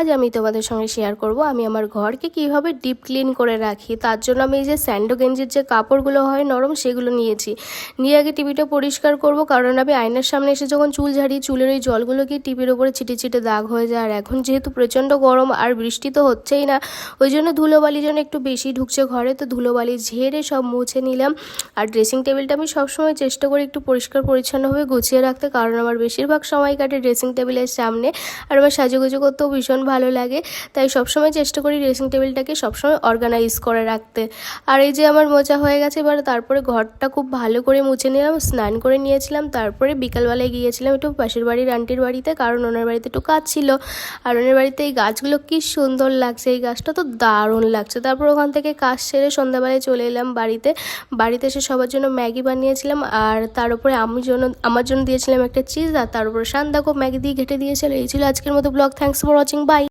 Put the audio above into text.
আজ আমি তোমাদের সঙ্গে শেয়ার করব আমি আমার ঘরকে কিভাবে ডিপ ক্লিন করে রাখি। তার জন্য আমি এই যে স্যান্ডো গেঞ্জির যে কাপড়গুলো হয় নরম, সেগুলো নিয়েছি। নিয়ে আগে টিভিটা পরিষ্কার করব, কারণ আমি আয়নার সামনে এসে যখন চুল ঝাড়ি, চুলের ওই জলগুলো কি টিভির ওপরে ছিটে ছিটে দাগ হয়ে যায়। আর এখন যেহেতু প্রচণ্ড গরম আর বৃষ্টি তো হচ্ছেই না, ওই জন্য ধুলোবালি যেন একটু বেশি ঢুকছে ঘরে, তো ধুলোবালি ঝেড়ে সব মুছে নিলাম। আর ড্রেসিং টেবিলটা আমি সবসময় চেষ্টা করি একটু পরিষ্কার পরিচ্ছন্নভাবে গুছিয়ে রাখতে, কারণ আমার বেশিরভাগ সময় কাটে ড্রেসিং টেবিলের সামনে। আর আমার সাজুগুজু করতেও ভীষণ ভালো লাগে, তাই সবসময় চেষ্টা করি ড্রেসিং টেবিলটাকে সবসময় অর্গানাইজ করে রাখতে। আর এই যে আমার মোছা হয়ে গেছে, এবার তারপরে ঘরটা খুব ভালো করে মুছে নিলাম, স্নান করে নিয়েছিলাম। তারপরে বিকালবেলায় গিয়েছিলাম একটু পাশের বাড়ির আন্টির বাড়িতে, কারণ ওনার বাড়িতে একটু কাজ ছিল। আর ওনার বাড়িতে এই গাছগুলো কি সুন্দর লাগছে, এই গাছটা তো দারুণ লাগছে। তারপর ওখান থেকে কাজ সেরে সন্ধ্যাবেলায় চলে এলাম বাড়িতে এসে সবার জন্য ম্যাগি বানিয়েছিলাম। আর তার উপরে আমার জন্য দিয়েছিলাম একটা চিজ, আর তার উপরে শান দেখো ম্যাগি দিয়ে ঘেটে দিয়েছিল। এই ছিল আজকের মতো blog. Thanks for watching, by.